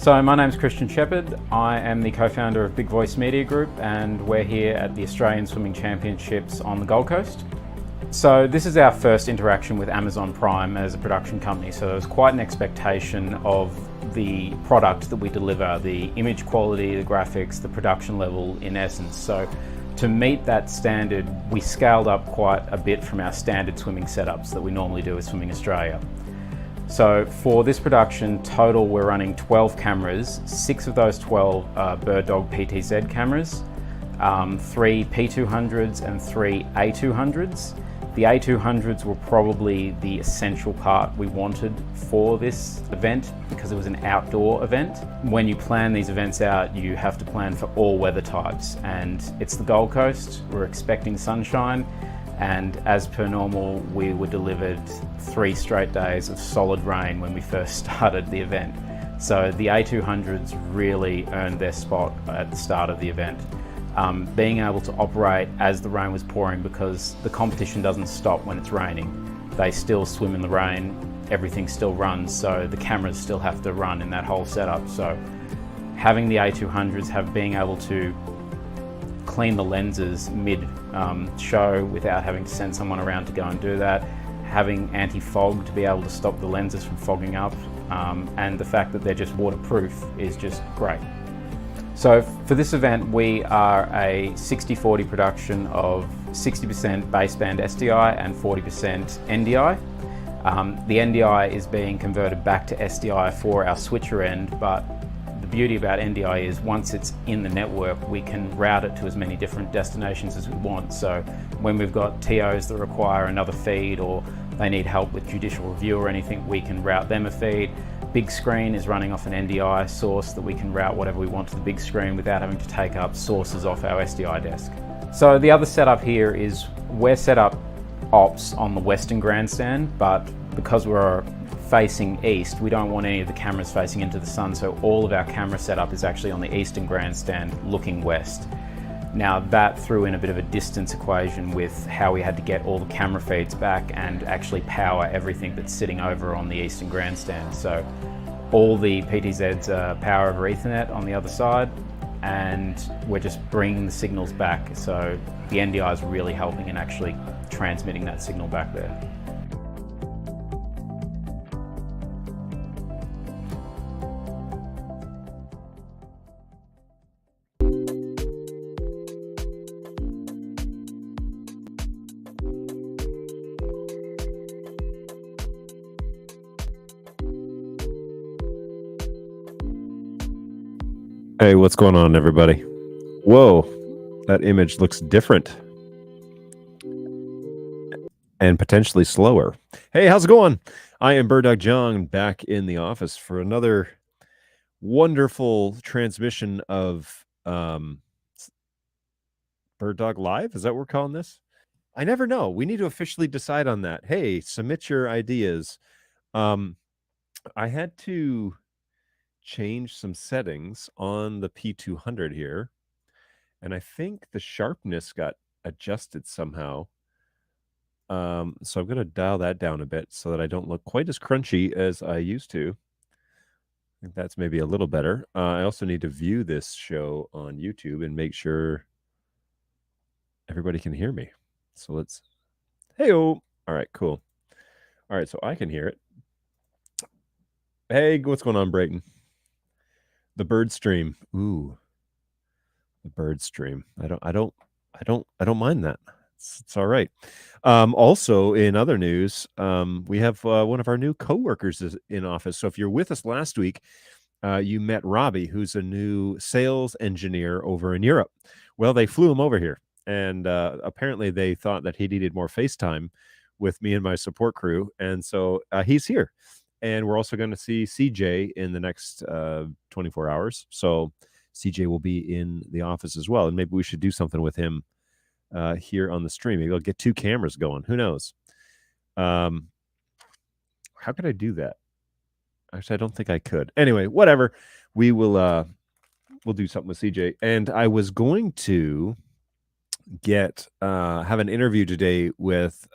So my name's Christian Shepherd. I am the co-founder of Big Voice Media Group, and we're here at the Australian Swimming Championships on the Gold Coast. So this is our first interaction with Amazon Prime as a production company, so there was quite an expectation of the product that we deliver, the image quality, the graphics, the production level in essence. So to meet that standard, we scaled up quite a bit from our standard swimming setups that we normally do with Swimming Australia. So for this production, total we're running 12 cameras. 6 of those 12 are BirdDog PTZ cameras, 3 P200s and 3 A200s. The A200s were probably the essential part we wanted for this event because it was an outdoor event. When you plan these events out, you have to plan for all weather types, and it's the Gold Coast. We're expecting sunshine, and as per normal, we were delivered 3 straight days of solid rain when we first started the event. So the A200s really earned their spot at the start of the event. Being able to operate as the rain was pouring, because the competition doesn't stop when it's raining. They still swim in the rain, everything still runs, so the cameras still have to run in that whole setup. So having the A200s, being able to clean the lenses mid-show without having to send someone around to go and do that, having anti-fog to be able to stop the lenses from fogging up, and the fact that they're just waterproof is just great. So for this event, we are a 60-40 production of 60% baseband SDI and 40% NDI. The NDI is being converted back to SDI for our switcher end, but the beauty about NDI is once it's in the network, we can route it to as many different destinations as we want. So when we've got TOs that require another feed, or they need help with judicial review or anything, we can route them a feed. Big screen is running off an NDI source that we can route whatever we want to the big screen without having to take up sources off our SDI desk. So the other setup here is we're set up ops on the western grandstand, but because we're facing east, we don't want any of the cameras facing into the sun, so all of our camera setup is actually on the eastern grandstand looking west. Now that threw in a bit of a distance equation with how we had to get all the camera feeds back and actually power everything that's sitting over on the eastern grandstand. So all the PTZs are power over Ethernet on the other side, and we're just bringing the signals back. So the NDI is really helping in actually transmitting that signal back there. Hey, what's going on, everybody? Whoa, that image looks different and potentially slower. Hey, how's it going? I am BirdDog John, back in the office for another wonderful transmission of BirdDog Live. Is that what we're calling this? I never know. We need to officially decide on that. Hey, submit your ideas. I had to change some settings on the P200 here, and I think the sharpness got adjusted somehow. So I'm going to dial that down a bit so that I don't look quite as crunchy as I used to. I think that's maybe a little better. I also need to view this show on YouTube and make sure everybody can hear me. So let's, hey-oh. All right, cool. All right, so I can hear it. Hey, what's going on, Brayton? The bird stream. Ooh, the bird stream. I don't mind that. It's all right. Also, in other news, we have one of our new coworkers is in office. So if you're with us last week, you met Robbie, who's a new sales engineer over in Europe. Well, they flew him over here, and apparently they thought that he needed more FaceTime with me and my support crew, and so he's here. And we're also going to see CJ in the next 24 hours. So CJ will be in the office as well. And maybe we should do something with him here on the stream. Maybe I'll get 2 cameras going. Who knows? How could I do that? Actually, I don't think I could. Anyway, whatever. We will we'll do something with CJ. And I was going to have an interview today with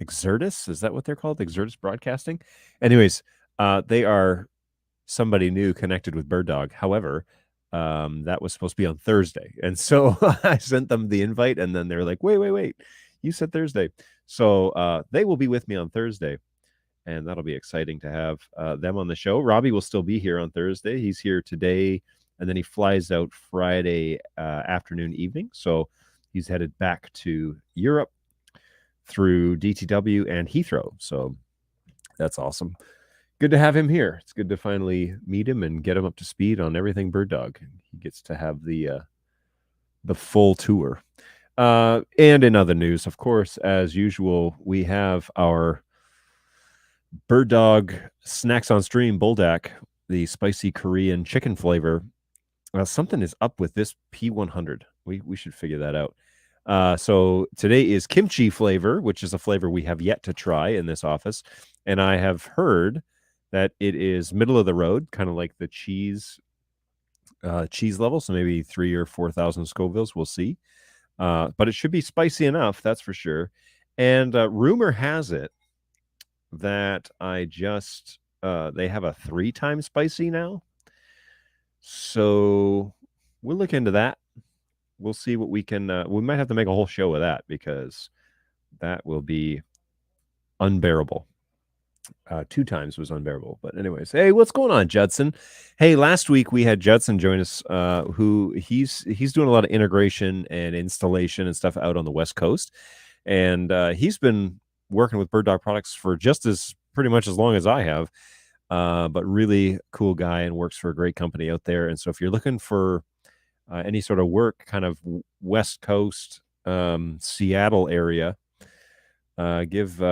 Exertus, is that what they're called? Exertus Broadcasting? Anyways, they are somebody new connected with BirdDog. However, that was supposed to be on Thursday. And so I sent them the invite, and then they're like, wait, you said Thursday. So they will be with me on Thursday, and that'll be exciting to have them on the show. Robbie will still be here on Thursday. He's here today, and then he flies out Friday afternoon, evening. So he's headed back to Europe through DTW and Heathrow. So that's awesome. Good to have him here. It's good to finally meet him and get him up to speed on everything BirdDog. He gets to have the full tour. And in other news, of course, as usual, we have our BirdDog Snacks on Stream Buldak, the spicy Korean chicken flavor. Something is up with this P100. We should figure that out. So today is kimchi flavor, which is a flavor we have yet to try in this office. And I have heard that it is middle of the road, kind of like the cheese level. So maybe 3,000 or 4,000 Scovilles. We'll see. But it should be spicy enough, that's for sure. And rumor has it that they have a 3 times spicy now. So we'll look into that. We'll see what we can, we might have to make a whole show of that, because that will be unbearable. 2 times was unbearable. But anyways, hey, what's going on, Judson? Hey, last week we had Judson join us, who he's doing a lot of integration and installation and stuff out on the West Coast, and he's been working with BirdDog products for just as pretty much as long as I have. But really cool guy and works for a great company out there. And so if you're looking for any sort of work, kind of West Coast, Seattle area, give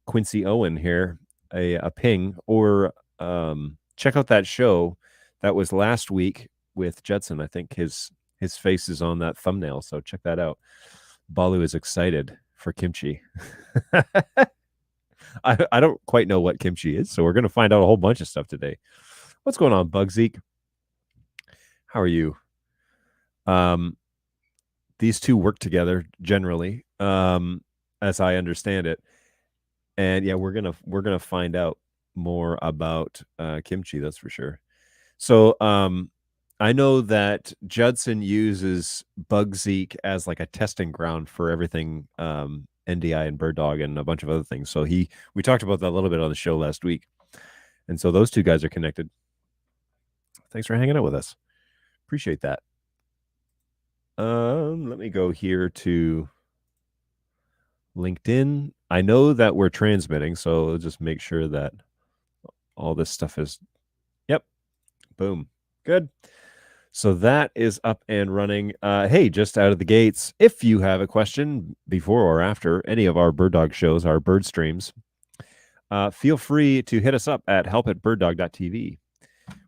Quincy Owen here a ping, or check out that show that was last week with Judson. I think his face is on that thumbnail, so check that out. Balu is excited for kimchi. I don't quite know what kimchi is, so we're going to find out a whole bunch of stuff today. What's going on, Bugzeek? How are you? These two work together generally, as I understand it, and yeah, we're gonna find out more about kimchi. That's for sure. So, I know that Judson uses Bugzeek as like a testing ground for everything NDI and BirdDog and a bunch of other things. So we talked about that a little bit on the show last week, and so those two guys are connected. Thanks for hanging out with us. Appreciate that. Let me go here to LinkedIn. I know that we're transmitting, so I'll just make sure that all this stuff is, yep, boom, good. So that is up and running. Hey, just out of the gates, if you have a question before or after any of our BirdDog shows, our bird streams, feel free to hit us up at help@birddog.tv,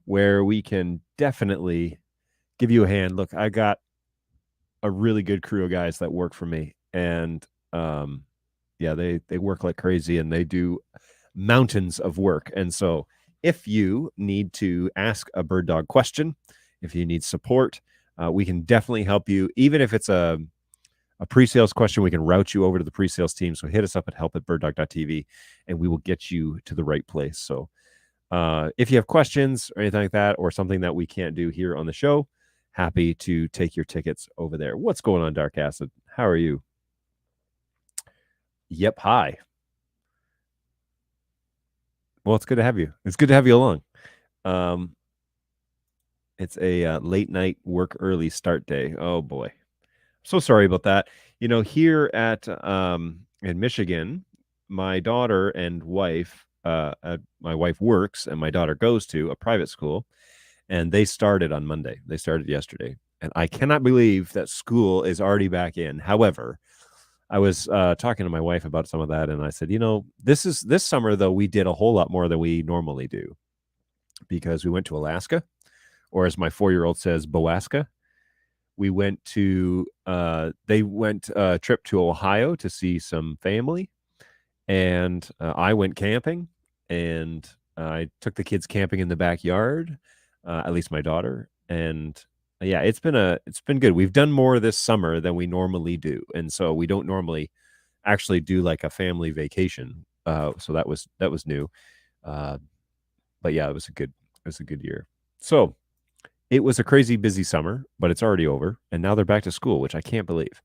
where we can definitely give you a hand. Look, I got a really good crew of guys that work for me, and yeah, they work like crazy, and they do mountains of work. And so if you need to ask a BirdDog question, if you need support, we can definitely help you. Even if it's a pre-sales question, we can route you over to the pre-sales team. So hit us up at help@birddog.tv, and we will get you to the right place. So if you have questions or anything like that, or something that we can't do here on the show, happy to take your tickets over there. What's going on, Dark Acid? How are you? Yep, hi. Well, it's good to have you. It's good to have you along. It's a late night work early start day. Oh boy, so sorry about that. You know, here at in Michigan, my daughter and wife, my wife works and my daughter goes to a private school, and they started on Monday. They started yesterday, and I cannot believe that school is already back in. However, I was talking to my wife about some of that, and I said, you know, this summer though, we did a whole lot more than we normally do, because we went to Alaska, or as my 4-year-old says, Boaska. We went to they went a trip to Ohio to see some family, and I went camping, and I took the kids camping in the backyard, at least my daughter. And yeah, it's been good. We've done more this summer than we normally do, and so we don't normally actually do like a family vacation. So that was new. But yeah, it was a good year. So it was a crazy busy summer, but it's already over, and now they're back to school, which I can't believe.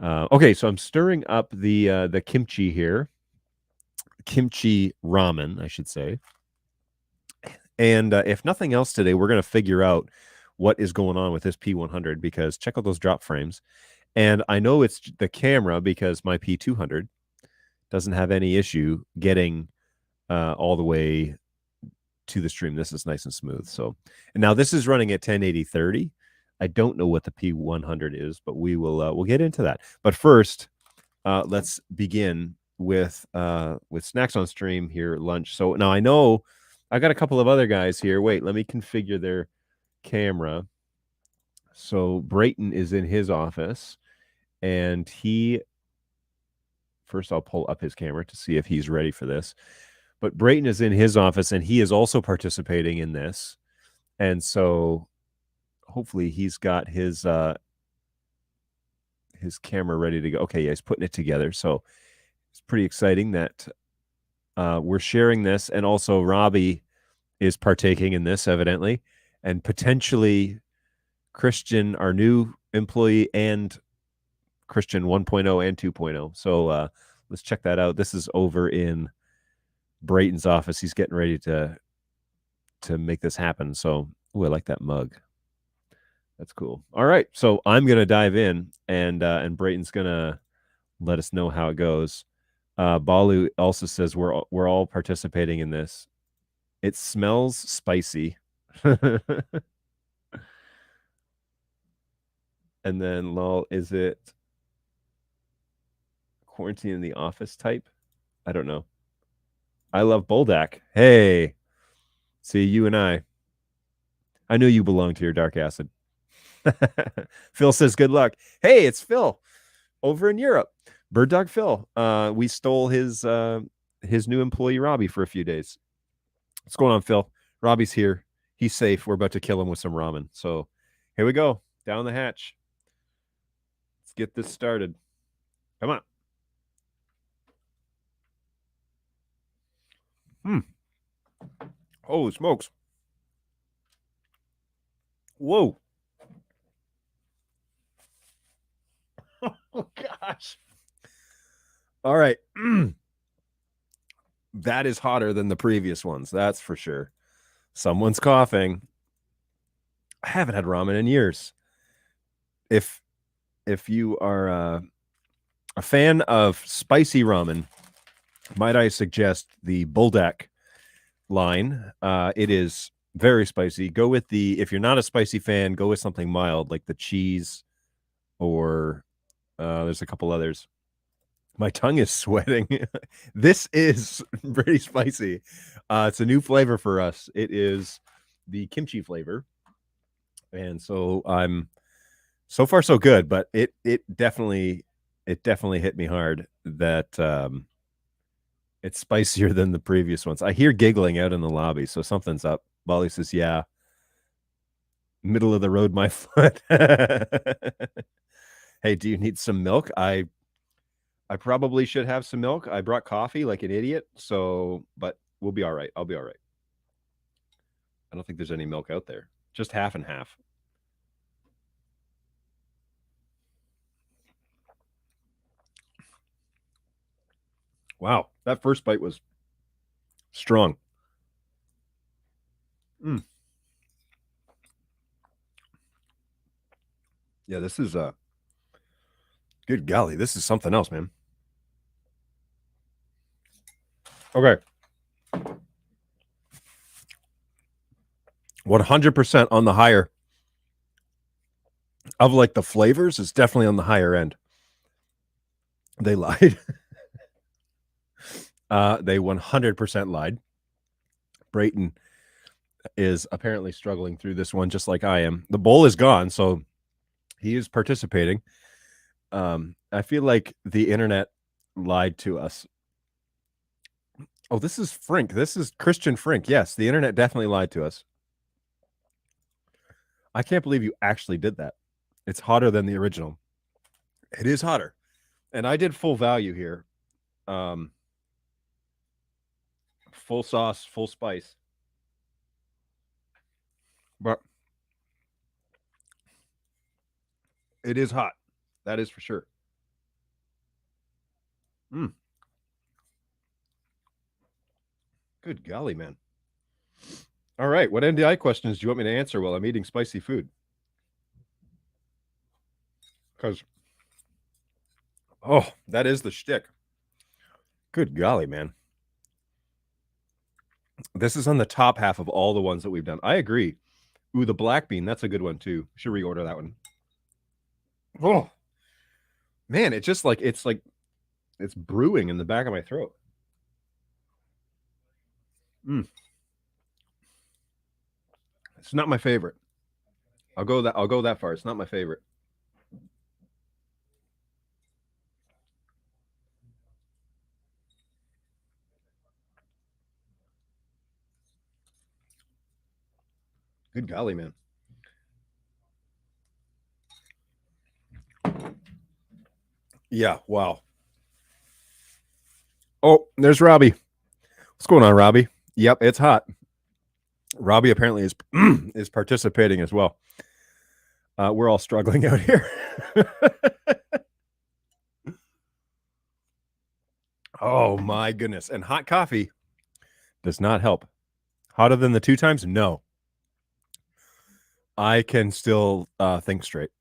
Okay, so I'm stirring up the kimchi here, kimchi ramen, I should say. And if nothing else today, we're going to figure out what is going on with this P100, because check out those drop frames. And I know it's the camera, because my P200 doesn't have any issue getting all the way to the stream. This is nice and smooth. So, and now this is running at 1080/30. I don't know what the P100 is, but we'll get into that. But first, let's begin with snacks on stream here, lunch. So now I know I got a couple of other guys here. Wait, let me configure their camera. So Brayton is in his office, and first I'll pull up his camera to see if he's ready for this. But Brayton is in his office, and he is also participating in this. And so hopefully he's got his camera ready to go. Okay, yeah, he's putting it together. So it's pretty exciting that we're sharing this. And also Robbie is partaking in this, evidently. And potentially Christian, our new employee, and Christian 1.0 and 2.0. So let's check that out. This is over in Brayton's office. He's getting ready to make this happen. So, I like that mug. That's cool. All right, so I'm gonna dive in, and Brayton's gonna let us know how it goes. Balu also says we're all participating in this. It smells spicy. And then lol, is it quarantine in the office type? I don't know. I love Boldak. Hey, see you and I knew you belonged to your dark acid. Phil says good luck. Hey, it's Phil over in Europe. BirdDog Phil. We stole his new employee Robbie for a few days. What's going on, Phil? Robbie's here. He's safe. We're about to kill him with some ramen. So here we go. Down the hatch. Let's get this started. Come on. Holy smokes. Whoa. Oh, gosh. All right. That is hotter than the previous ones. That's for sure. Someone's coughing. I haven't had ramen in years. If you are a fan of spicy ramen, might I suggest the Buldak line? It is very spicy. Go with if you're not a spicy fan, go with something mild like the cheese, or there's a couple others. My tongue is sweating. This is pretty spicy. It's a new flavor for us. It is the kimchi flavor. And so I'm so far so good, but it definitely hit me hard that it's spicier than the previous ones. I hear giggling out in the lobby, so something's up. Molly says, yeah. Middle of the road, my foot. Hey, do you need some milk? I probably should have some milk. I brought coffee like an idiot, so but we'll be all right. I'll be all right. I don't think there's any milk out there. Just half and half. Wow, that first bite was strong. Yeah, this is good golly, this is something else, man. Okay. 100% on the higher of like the flavors. Is definitely on the higher end. They lied. They 100% lied. Brayton is apparently struggling through this one just like I am. The bowl is gone, so he is participating. I feel like the internet lied to us. Oh, this is Frink. This is Christian Frink. Yes, the internet definitely lied to us. I can't believe you actually did that. It's hotter than the original. It is hotter. And I did full value here. Full sauce, full spice. But it is hot. That is for sure. Good golly, man. All right. What NDI questions do you want me to answer while I'm eating spicy food? Because, oh, that is the shtick. Good golly, man. This is on the top half of all the ones that we've done. I agree. Ooh, the black bean. That's a good one, too. Should reorder that one. Oh, man. It's just like, it's brewing in the back of my throat. It's not my favorite. I'll go that far. It's not my favorite. Good golly, man. Yeah, wow. Oh, there's Robbie. What's going on, Robbie? Yep, it's hot. Robbie apparently is participating as well. We're all struggling out here. Oh my goodness. And hot coffee Does not help. Hotter than the 2 times? No. I can still think straight,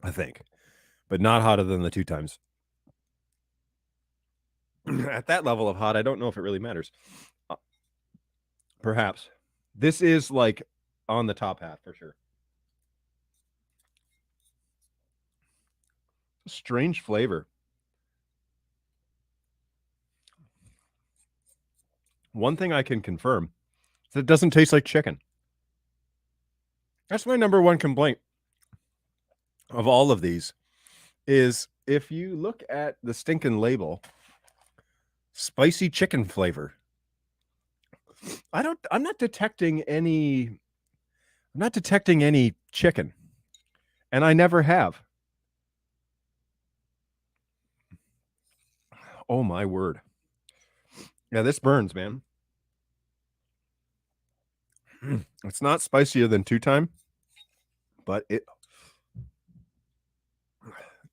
I think, but not hotter than the 2 times. At that level of hot, I don't know if it really matters. Perhaps. This is like on the top half for sure. Strange flavor. One thing I can confirm is that it doesn't taste like chicken. That's my number one complaint of all of these is if you look at the stinking label, spicy chicken flavor. I'm not detecting any chicken, and I never have. Oh my word. Yeah, this burns, man. It's not spicier than 2 time, but it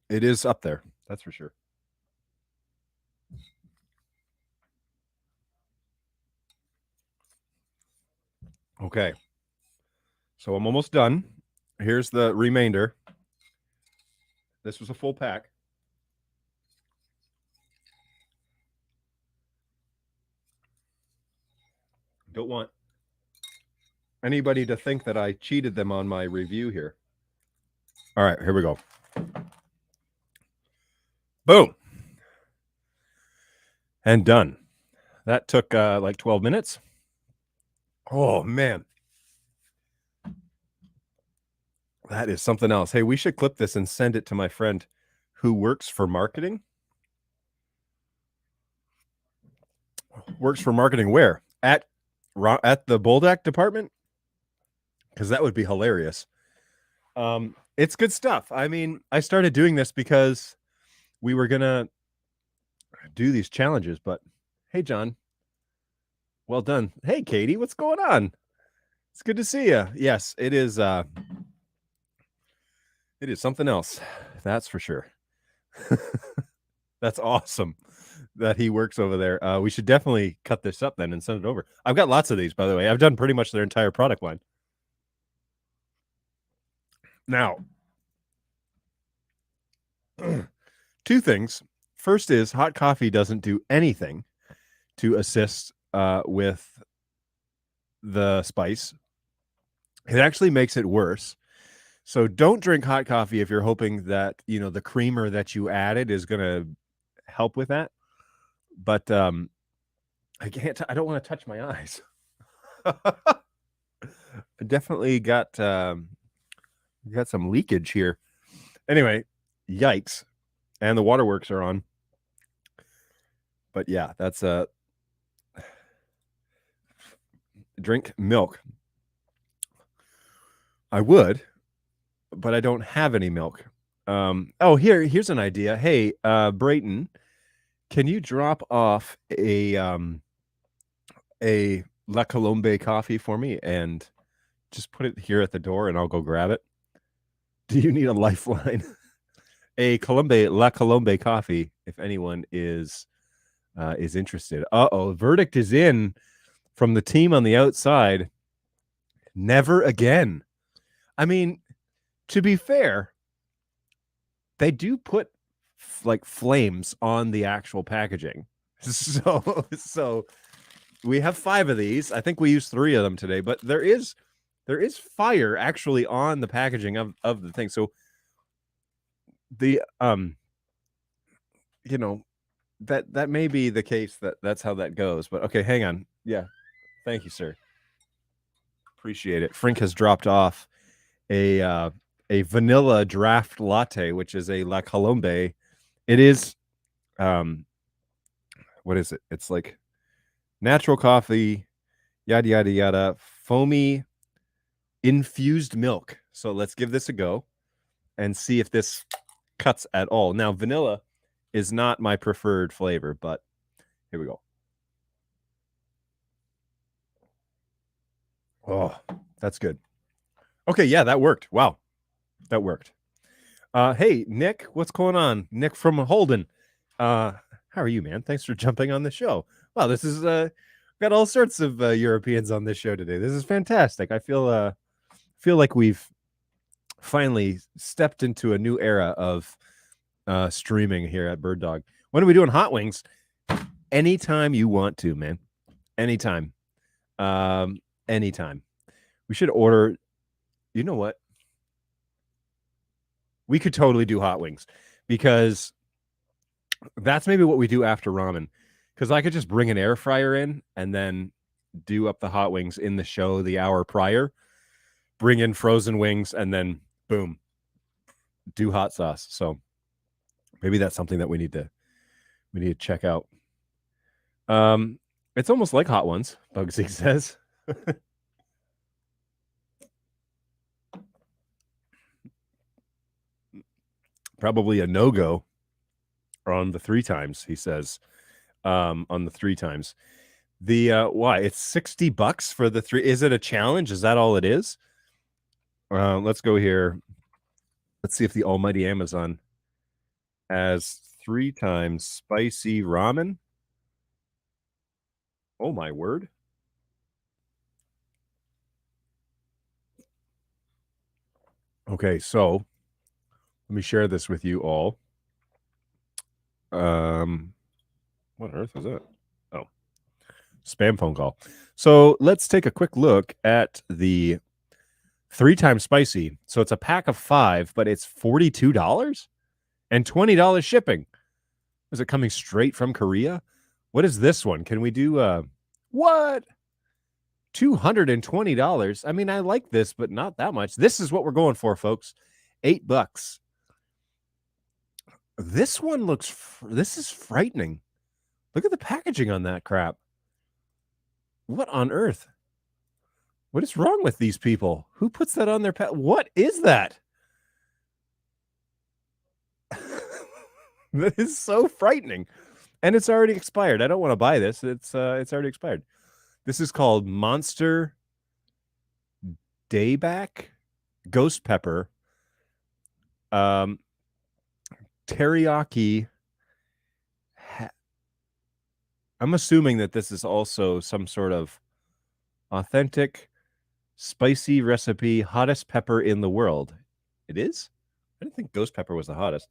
is up there. That's for sure. Okay. So I'm almost done. Here's the remainder. This was a full pack. Don't want anybody to think that I cheated them on my review here. All right, here we go. Boom. And done. That took like 12 minutes. Oh, man. That is something else. Hey, we should clip this and send it to my friend who works for marketing. Works for marketing where? At the Boldak department? Because that would be hilarious. It's good stuff. I mean, I started doing this because we were going to do these challenges, but hey, John, well done. Hey, Katie, what's going on? It's good to see you. Yes, it is. It is something else. That's for sure. That's awesome that he works over there. We should definitely cut this up then and send it over. I've got lots of these, by the way. I've done pretty much their entire product line. Now, 2 things. First is hot coffee doesn't do anything to assist with the spice. It actually makes it worse. So don't drink hot coffee if you're hoping that, you know, the creamer that you added is going to help with that. But I don't want to touch my eyes. I definitely got some leakage here. Anyway, yikes. And the waterworks are on. But yeah, that's drink milk. I would, but I don't have any milk. Here's an idea. Hey, Brayton, can you drop off a La Colombe coffee for me and just put it here at the door and I'll go grab it? Do you need a lifeline? A La Colombe coffee, if anyone is interested. Verdict is in from the team on the outside. Never again. I mean, to be fair, they do put like flames on the actual packaging. So we have 5 of these. I think we used 3 of them today, but there is fire actually on the packaging of the thing. So the you know, that may be the case that's how that goes. But okay, hang on. Yeah. Thank you, sir. Appreciate it. Frink has dropped off a vanilla draft latte, which is a La Colombe. It is what is it? It's like natural coffee, yada yada yada, foamy infused milk. So let's give this a go and see if this cuts at all. Now, vanilla is not my preferred flavor, but here we go. Oh, that's good. Okay, yeah, that worked. Wow. That worked. Hey, Nick, what's going on? Nick from Holden. How are you, man? Thanks for jumping on the show. Wow, this is Got all sorts of Europeans on this show today. This is fantastic. I feel like we've finally stepped into a new era of streaming here at BirdDog. When are we doing hot wings? Anytime you want to, man. Anytime. Anytime. We should order. You know what? We could totally do hot wings because that's maybe what we do after ramen. Because I could just bring an air fryer in and then do up the hot wings in the show the hour prior, bring in frozen wings, and then boom, do hot sauce. So maybe that's something that we need to check out. It's almost like hot ones, Bugsy says. Probably a no-go on the 3 times, he says. On the 3 times. The why? It's $60 for the 3. Is it a challenge? Is that all it is? Let's go here. Let's see if the almighty Amazon has 3 times spicy ramen. Oh my word. Okay, so let me share this with you all. What on earth is that? Oh, spam phone call. So let's take a quick look at the 3 times spicy. So it's a pack of 5, but it's $42 and $20 shipping. Is it coming straight from Korea? What is this one? Can we do what? $220. I mean, I like this, but not that much. This is what we're going for, folks. $8. This one looks, this is frightening. Look at the packaging on that crap. What on earth? What is wrong with these people? Who puts that on their what is that? That is so frightening. And it's already expired. I don't want to buy this. It's already expired. This is called Monster Dayback Ghost Pepper. Teriyaki. I'm assuming that this is also some sort of authentic spicy recipe, hottest pepper in the world. It is? I didn't think ghost pepper was the hottest.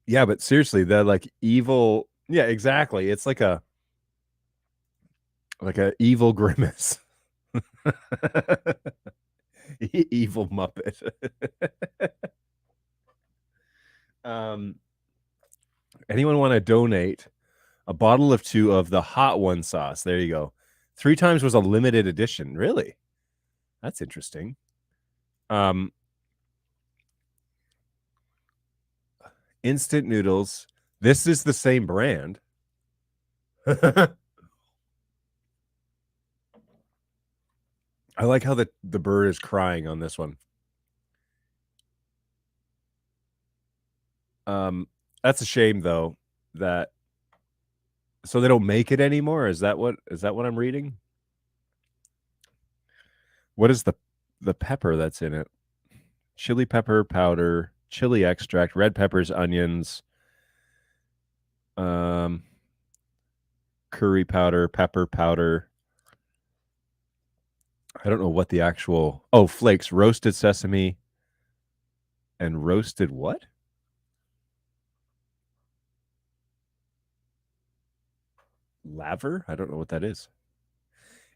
Yeah, but seriously, the like evil. Yeah, exactly. It's like a evil grimace. Evil Muppet. Anyone want to donate a bottle of 2 of the hot one sauce? There you go. 3 times was a limited edition. Really? That's interesting. Instant noodles. This is the same brand. I like how the bird is crying on this one. That's a shame though that so they don't make it anymore. Is that what I'm reading? What is the pepper that's in it? Chili pepper powder, chili extract, red peppers, onions, curry powder, pepper powder. I don't know what the actual flakes, roasted sesame, and roasted what? Laver? I don't know what that is.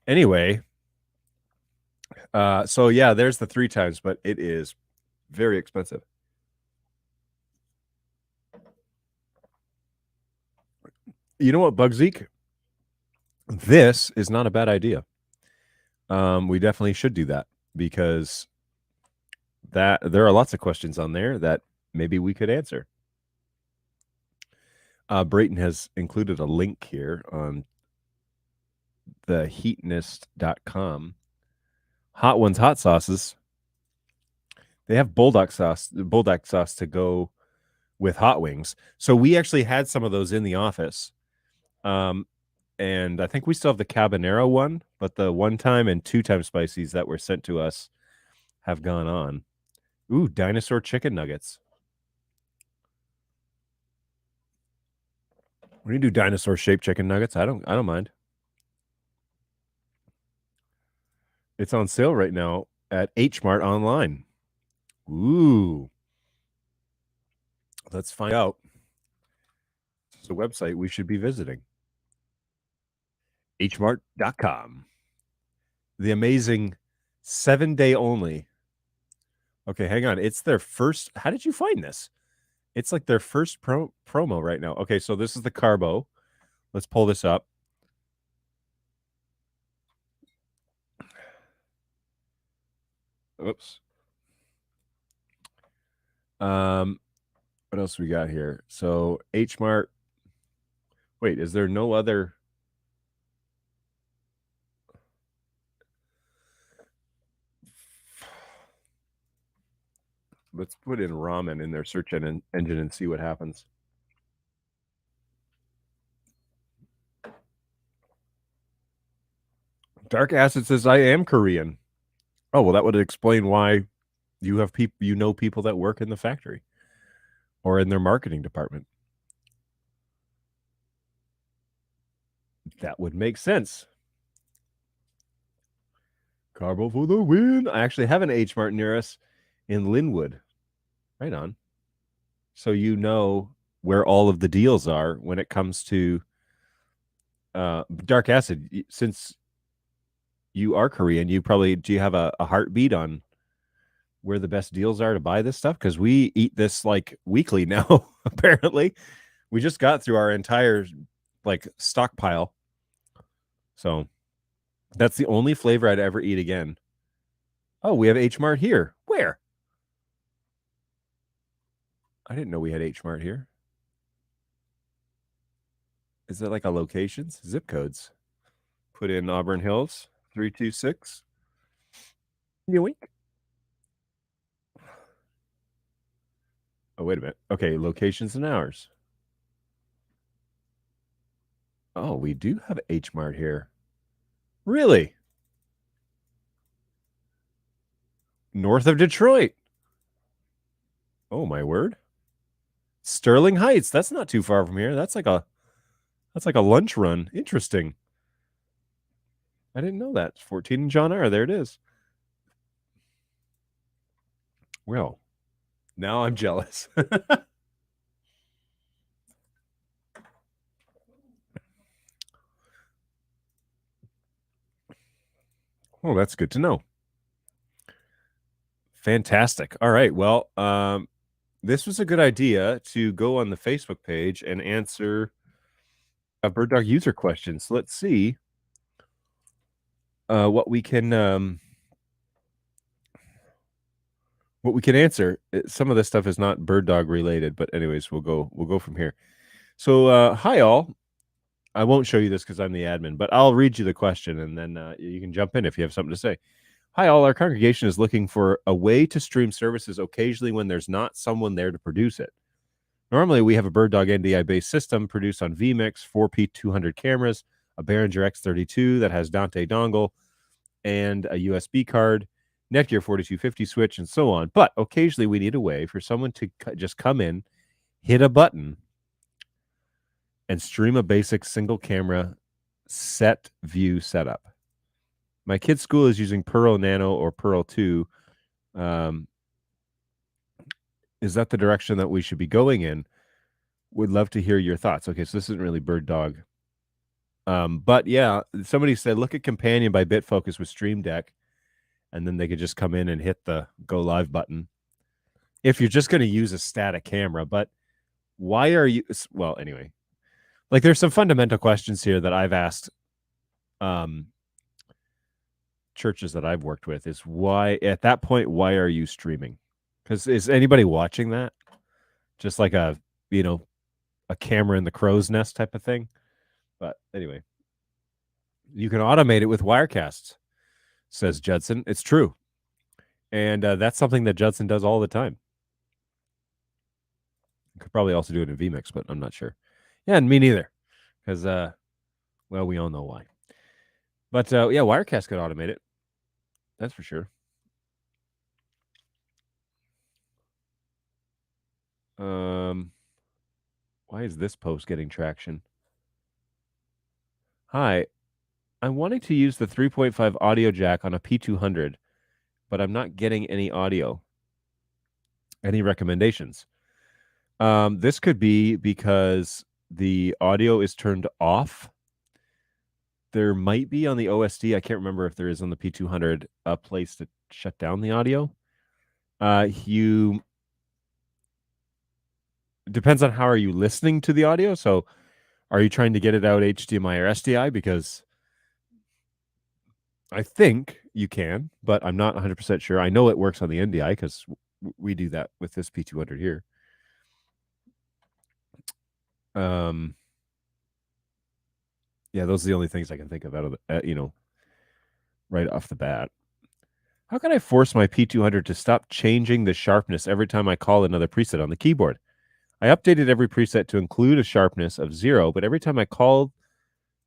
Anyway, so yeah, there's the 3 times, but it is very expensive. You know what, Bugzeek? This is not a bad idea. We definitely should do that because there are lots of questions on there that maybe we could answer. Brayton has included a link here on the heatnist.com. Hot Ones hot sauces. They have bulldog sauce to go with hot wings. So we actually had some of those in the office. And I think we still have the Cabanero one, but the 1 time and 2 time spices that were sent to us have gone on. Ooh, dinosaur chicken nuggets. When you do dinosaur shaped chicken nuggets, I don't mind. It's on sale right now at H Mart online. Ooh. Let's find out. It's a website we should be visiting. hmart.com. The amazing 7-day only. Okay, hang on. It's their first. How did you find this? It's like their first promo right now. Okay, so this is the Carbo. Let's pull this up. Oops. What else we got here? So H Mart. Wait, is there no other? Let's put in ramen in their search engine and see what happens. Dark Acid says I am Korean. Oh, well, that would explain why you have people, people that work in the factory or in their marketing department. That would make sense. Carbo for the win. I actually have an H Mart near us in Linwood. Right on. So you know where all of the deals are when it comes to Dark Acid. Since you are Korean, do you have a heartbeat on where the best deals are to buy this stuff? Because we eat this like weekly now, apparently. We just got through our entire like stockpile. So that's the only flavor I'd ever eat again. Oh, we have H Mart here. Where? I didn't know we had H Mart here. Is it like a locations? Zip codes. Put in Auburn Hills, 326. Yoink. Oh, wait a minute. Okay, locations and hours. Oh, we do have H Mart here. Really? North of Detroit. Oh, my word. Sterling Heights. That's not too far from here. That's like a lunch run. Interesting. I didn't know that. 14 and John R. There it is. Well, now I'm jealous. Oh, that's good to know. Fantastic. All right. Well, this was a good idea to go on the Facebook page and answer a BirdDog user questions. Let's see what we can answer. Some of this stuff is not BirdDog related, but anyways, we'll go from here. So, hi all. I won't show you this because I'm the admin, but I'll read you the question and then you can jump in if you have something to say. Hi all, our congregation is looking for a way to stream services occasionally when there's not someone there to produce it. Normally, we have a BirdDog NDI-based system produced on vMix, 4P200 cameras, a Behringer X32 that has Dante dongle, and a USB card, Netgear 4250 switch, and so on. But occasionally, we need a way for someone to just come in, hit a button, and stream a basic single-camera set view setup. My kid's school is using Pearl Nano or Pearl 2. Is that the direction that we should be going in? Would love to hear your thoughts. Okay, so this isn't really BirdDog. But yeah, somebody said, look at Companion by BitFocus with Stream Deck, and then they could just come in and hit the go live button. If you're just going to use a static camera, but why are you, well, anyway, like there's some fundamental questions here that I've asked churches that I've worked with is why, at that point, why are you streaming? Because is anybody watching that? Just like a camera in the crow's nest type of thing. But anyway, you can automate it with Wirecasts, says Judson. It's true. And that's something that Judson does all the time. Could probably also do it in vMix, but I'm not sure. Yeah, and me neither. Because, well, we all know why. But, yeah, Wirecast could automate it. That's for sure. Why is this post getting traction? Hi, I'm wanting to use the 3.5 audio jack on a P200, but I'm not getting any audio. Any recommendations? This could be because the audio is turned off. There might be on the OSD, I can't remember if there is on the P200, a place to shut down the audio. Depends on how are you listening to the audio. So are you trying to get it out HDMI or SDI? Because I think you can, but I'm not 100% sure. I know it works on the NDI because we do that with this P200 here. Yeah, those are the only things I can think of out of the, right off the bat. How can I force my P200 to stop changing the sharpness every time I call another preset on the keyboard? I updated every preset to include a sharpness of 0, but every time I call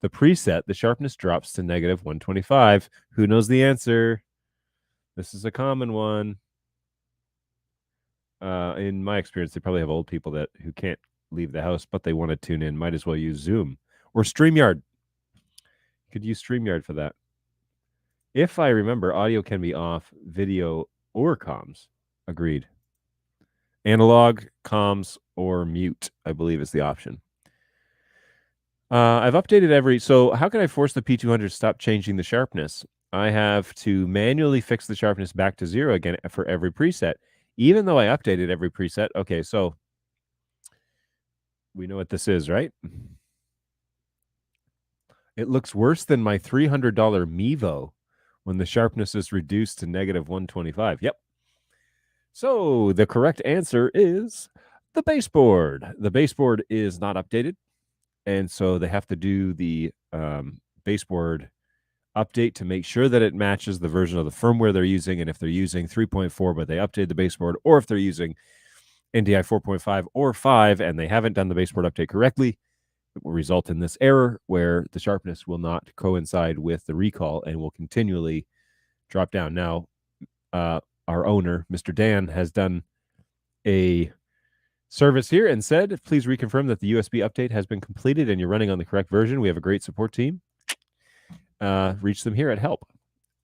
the preset, the sharpness drops to negative 125. Who knows the answer? This is a common one. In my experience, they probably have old people who can't leave the house, but they want to tune in. Might as well use Zoom or StreamYard. You could use StreamYard for that. If I remember, audio can be off, video or comms. Agreed. Analog, comms, or mute, I believe is the option. I've updated so how can I force the P200 to stop changing the sharpness? I have to manually fix the sharpness back to 0 again for every preset, even though I updated every preset. Okay, so we know what this is, right? It looks worse than my $300 Mevo when the sharpness is reduced to negative 125. Yep. So the correct answer is the baseboard. The baseboard is not updated, and so they have to do the baseboard update to make sure that it matches the version of the firmware they're using. And if they're using 3.4, but they update the baseboard, or if they're using NDI 4.5 or 5 and they haven't done the baseboard update correctly, it will result in this error where the sharpness will not coincide with the recall and will continually drop down. Now, our owner, Mr. Dan, has done a service here and said, please reconfirm that the USB update has been completed and you're running on the correct version. We have a great support team. Reach them here at help.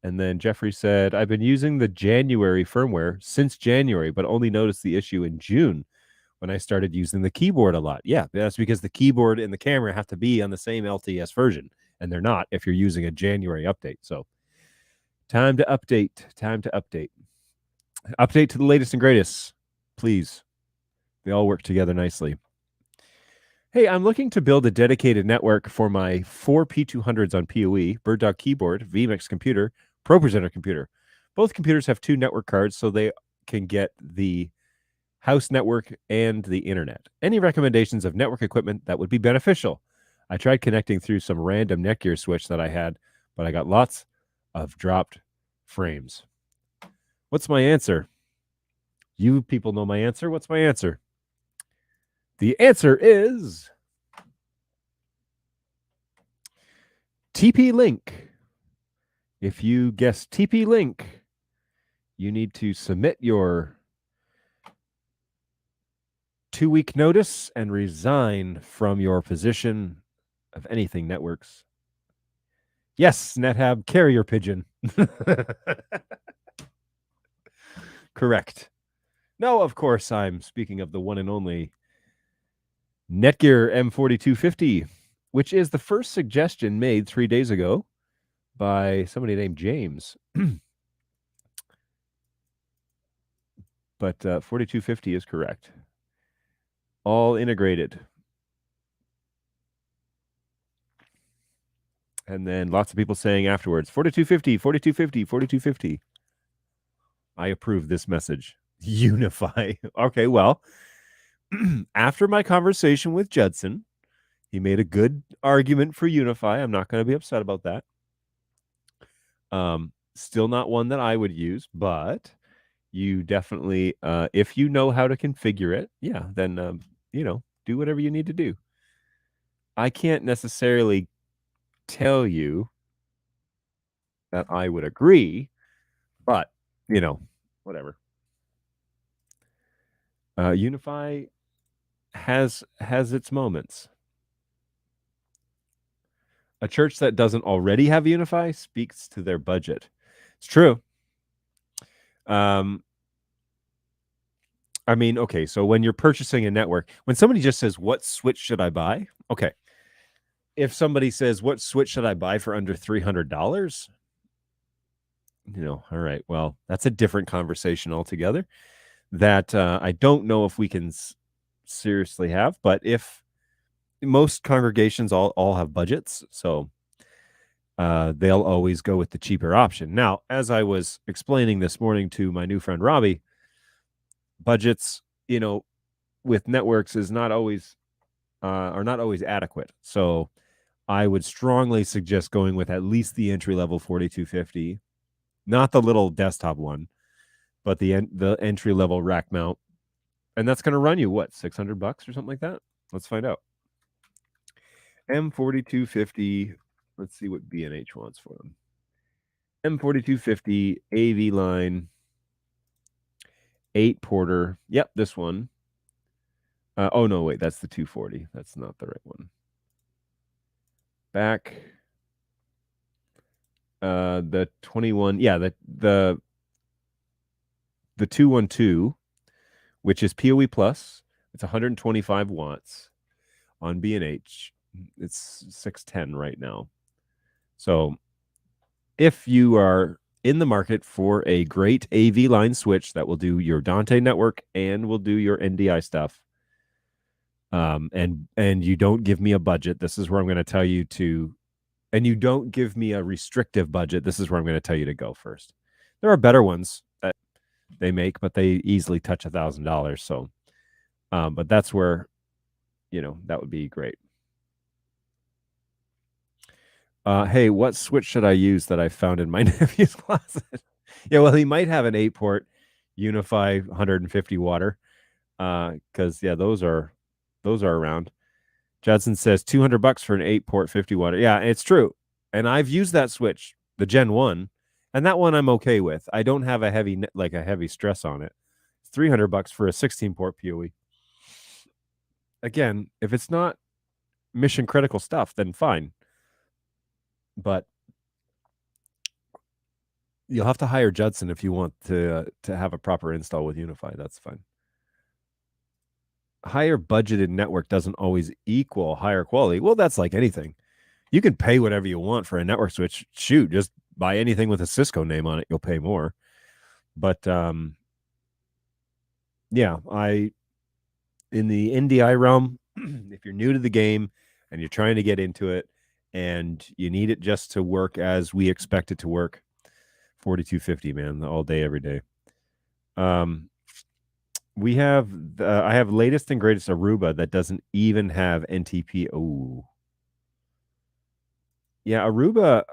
And then Jeffrey said, I've been using the January firmware since January, but only noticed the issue in June when I started using the keyboard a lot. Yeah, that's because the keyboard and the camera have to be on the same LTS version, and they're not if you're using a January update. So time to update. Update to the latest and greatest, please. They all work together nicely. Hey, I'm looking to build a dedicated network for my 4 P200s on PoE, BirdDog keyboard, vMix computer, ProPresenter computer. Both computers have 2 network cards, so they can get the house network and the internet. Any recommendations of network equipment that would be beneficial? I tried connecting through some random Netgear switch that I had, but I got lots of dropped frames. What's my answer? You people know my answer. What's my answer? The answer is TP-Link. If you guess TP-Link, you need to submit your 2-week notice and resign from your position of anything networks. Yes, NetHab carrier pigeon. Correct. No, of course, I'm speaking of the one and only Netgear M4250, which is the first suggestion made 3 days ago by somebody named James. But 4250 is correct. All integrated. And then lots of people saying afterwards, 4250, 4250, 4250. I approve this message. Unify. Okay, well, after my conversation with Judson, he made a good argument for Unify. I'm not going to be upset about that. Still not one that I would use, but you definitely, if you know how to configure it, yeah, then, do whatever you need to do. I can't necessarily tell you that I would agree, but, whatever. Unify has its moments. A church that doesn't already have Unify speaks to their budget. It's true. I mean, okay, so when you're purchasing a network, when somebody just says, "What switch should I buy?" Okay. If somebody says, "What switch should I buy for under $300?" All right, well, that's a different conversation altogether that I don't know if we can seriously have, but if most congregations all have budgets, so they'll always go with the cheaper option. Now, as I was explaining this morning to my new friend Robbie, budgets, with networks is not always are not always adequate. So I would strongly suggest going with at least the entry level 4250, not the little desktop one, but the entry level rack mount, and that's going to run you what, $600 or something like that. Let's find out. M4250. Let's see what B&H wants for them. M4250 AV line, 8 porter. Yep, this one. Oh no, wait, that's the 240. That's not the right one. Back. The 21. Yeah, the 212, which is PoE plus. It's 125 watts on B&H. It's 610 right now. So if you are in the market for a great AV line switch that will do your Dante network and will do your NDI stuff, and you don't give me a budget, this is where I'm going to tell you to, and you don't give me a restrictive budget, this is where I'm going to tell you to go first. There are better ones that they make, but they easily touch $1,000. So, but that's where, that would be great. Hey, what switch should I use that I found in my nephew's closet? Yeah, well, he might have an 8-port Unify 150 water. Because those are around. Judson says $200 for an 8-port 50 watt. Yeah, it's true. And I've used that switch, the Gen 1, and that one I'm okay with. I don't have a heavy stress on it. It's $300 for a 16-port PoE. Again, if it's not mission critical stuff, then fine. But you'll have to hire Judson if you want to have a proper install with Unify. That's fine. Higher budgeted network doesn't always equal higher quality. Well, that's like anything. You can pay whatever you want for a network switch. Shoot, just buy anything with a Cisco name on it. You'll pay more. But yeah, in the NDI realm, if you're new to the game and you're trying to get into it and you need it just to work as we expect it to work, 4250, man, all day, every day. We have I have latest and greatest Aruba that doesn't even have NTP. Oh, yeah, Aruba.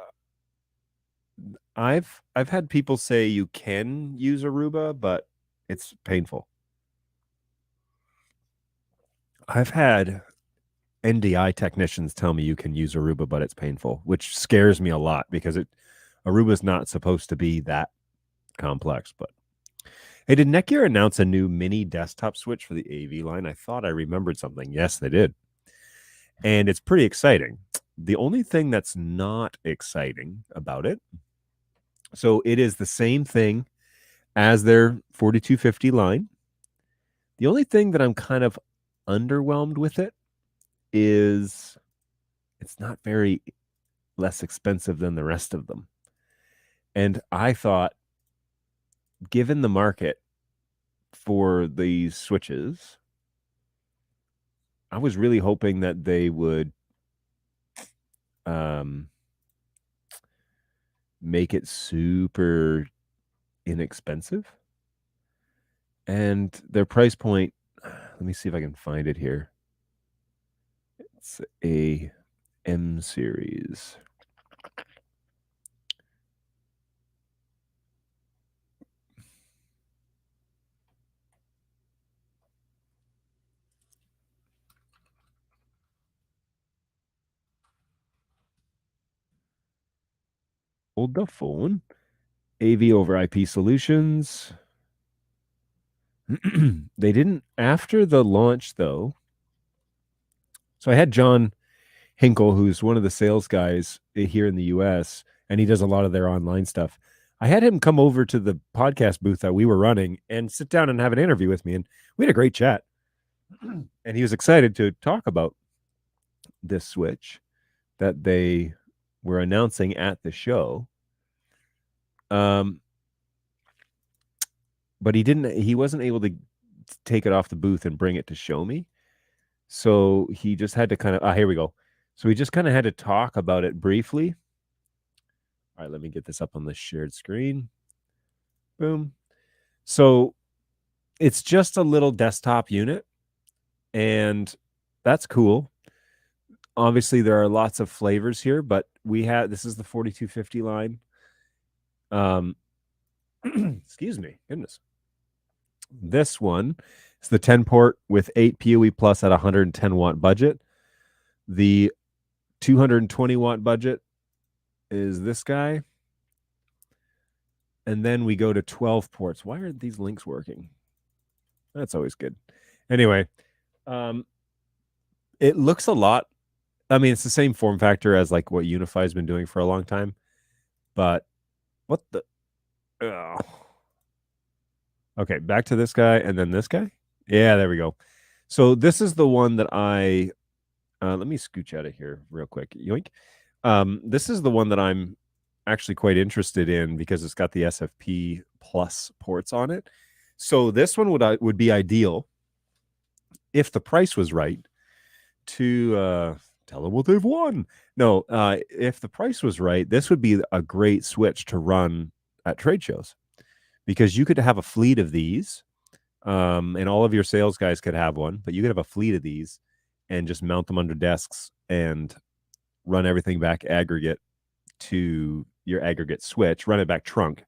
I've had people say you can use Aruba, but it's painful. I've had NDI technicians tell me you can use Aruba, but it's painful, which scares me a lot because Aruba's not supposed to be that complex. But hey, did Netgear announce a new mini desktop switch for the AV line? I thought I remembered something. Yes, they did. And it's pretty exciting. The only thing that's not exciting about it, so it is the same thing as their 4250 line. The only thing that I'm kind of underwhelmed with it is it's not very less expensive than the rest of them. And I thought, given the market for these switches, I was really hoping that they would make it super inexpensive. And their price point, let me see if I can find it here. It's a M series. Hold the phone. AV over IP solutions. They didn't, after the launch though. So I had John Hinkle, who's one of the sales guys here in the US, and he does a lot of their online stuff. I had him come over to the podcast booth that we were running and sit down and have an interview with me, and we had a great chat. And he was excited to talk about this switch that they were announcing at the show. But he wasn't able to take it off the booth and bring it to show me. So he just had to kind of, here we go. So we just kind of had to talk about it briefly. All right, let me get this up on the shared screen. Boom. So it's just a little desktop unit, and that's cool. Obviously, there are lots of flavors here, but this is the 4250 line. Excuse me, goodness. This one is the 10 port with 8 PoE plus at 110 watt budget. The 220 watt budget is this guy. And then we go to 12 ports. Why aren't these links working? That's always good. Anyway, it looks a lot. I mean, it's the same form factor as like what Unify's been doing for a long time. But what the... Okay, back to this guy and then this guy. Yeah, there we go. So this is the one that I... let me scooch out of here real quick. Yoink. This is the one that I'm actually quite interested in because it's got the SFP plus ports on it. So this one would be ideal if the price was right to tell them what they've won. No, if the price was right, this would be a great switch to run at trade shows because you could have a fleet of these, and all of your sales guys could have one, but you could have a fleet of these and just mount them under desks and run everything back aggregate to your aggregate switch, run it back trunk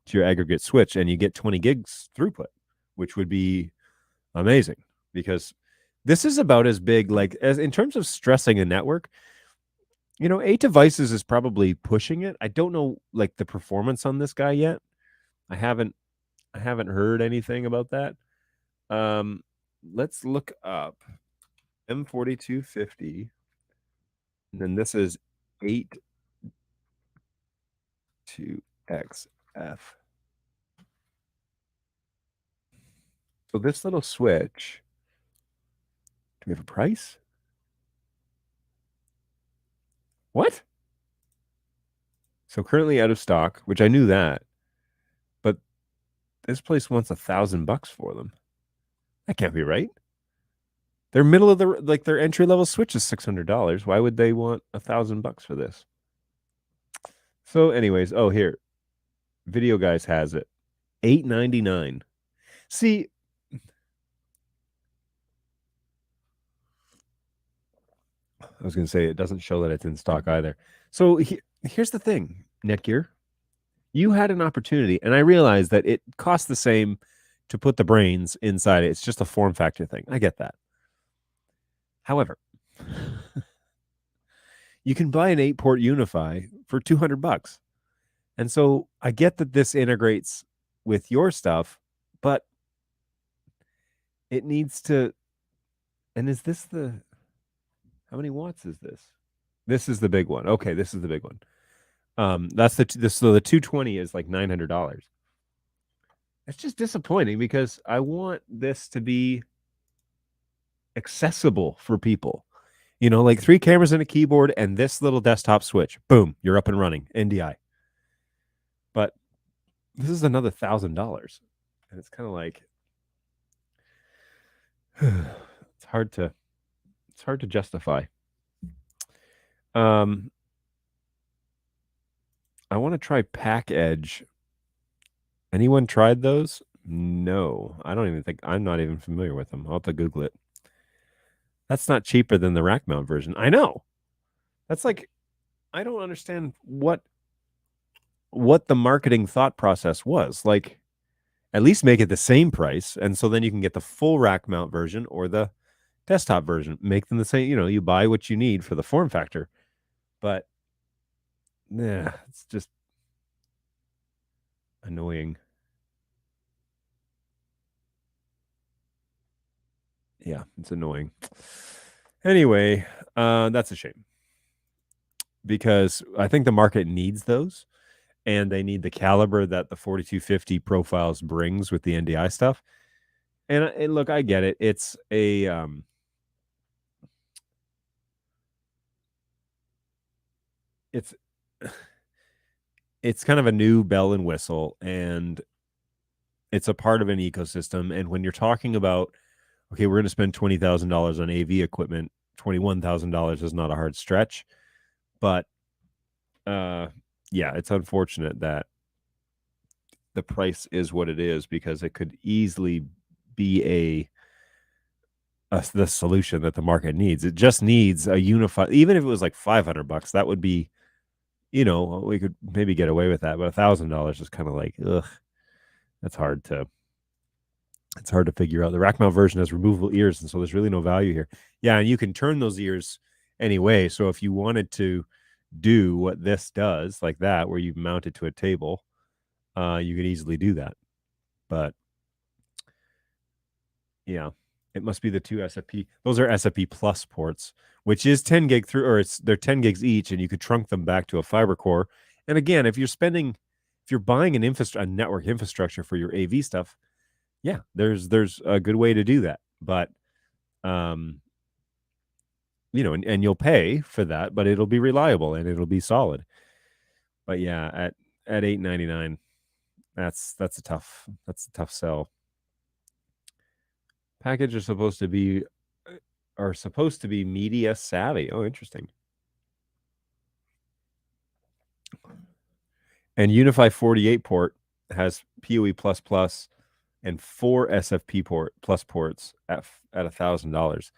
to your aggregate switch, and you get 20 gigs throughput, which would be amazing because this is about as big, like as in terms of stressing a network, 8 devices is probably pushing it. I don't know like the performance on this guy yet. I haven't heard anything about that. Let's look up M4250. And then this is 82XF. So this little switch, do we have a price? What? So currently out of stock, which I knew that, but this place wants $1,000 for them. That can't be right. Their middle of their entry level switch is $600. Why would they want $1,000 for this? So, anyways, here, Video Guys has it, $899. See, I was going to say it doesn't show that it's in stock either. So here's the thing, Netgear. You had an opportunity, and I realized that it costs the same to put the brains inside it. It's just a form factor thing. I get that. However, you can buy an 8-port Unify for $200. And so I get that this integrates with your stuff, but it needs to... And is this the... How many watts is this? This is the big one. Okay, this is the big one. That's so the 220 is like $900. It's just disappointing because I want this to be accessible for people. Like 3 cameras and a keyboard and this little desktop switch. Boom, you're up and running. NDI. But this is another $1,000. And it's kind of like it's hard to justify. I want to try Pack Edge. Anyone tried those? No, I'm not even familiar with them. I'll have to Google it. That's not cheaper than the rack mount version. I know. That's like, I don't understand what the marketing thought process was. Like, at least make it the same price. And so then you can get the full rack mount version or the desktop version. Make them the same. You buy what you need for the form factor. But, yeah, it's just annoying. Yeah, it's annoying. Anyway, that's a shame. because I think the market needs those, and they need the caliber that the 4250 profiles brings with the NDI stuff. And look, I get it. It's a it's it's kind of a new bell and whistle, and it's a part of an ecosystem. And when you're talking about, okay, we're going to spend $20,000 on AV equipment, $21,000 is not a hard stretch, but yeah, it's unfortunate that the price is what it is, because it could easily be the solution that the market needs. It just needs a unified, even if it was like $500, that would be, we could maybe get away with that, but $1,000 is kind of like, ugh, that's hard to figure out. The rack mount version has removable ears, and so there's really no value here. Yeah, and you can turn those ears anyway. So if you wanted to do what this does, like that, where you mount it to a table, you could easily do that. But yeah, it must be the two SFP. Those are SFP plus ports, which is 10 gig through, or they're 10 gigs each, and you could trunk them back to a fiber core. And again, if you're buying a network infrastructure for your AV stuff, yeah, there's a good way to do that. But and you'll pay for that, but it'll be reliable and it'll be solid. But yeah, at $899, that's a tough sell. Package are supposed to be media savvy. Oh, interesting. And Unify 48 port has PoE++ and 4 SFP plus ports at $1,000.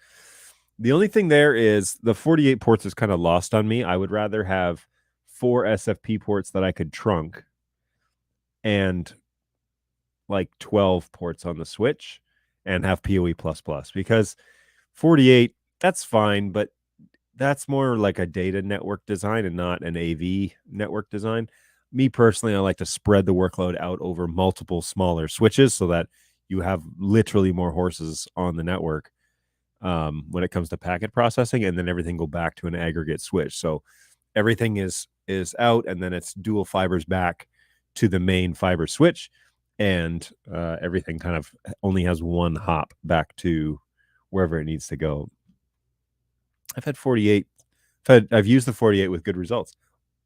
The only thing there is the 48 ports is kind of lost on me. I would rather have 4 SFP ports that I could trunk and like 12 ports on the switch and have PoE++, because 48, that's fine, but that's more like a data network design and not an AV network design. Me personally, I like to spread the workload out over multiple smaller switches so that you have literally more horses on the network when it comes to packet processing, and then everything go back to an aggregate switch. So everything is out, and then it's dual fibers back to the main fiber switch, and everything kind of only has one hop back to wherever it needs to go. I've had 48. I've used the 48 with good results.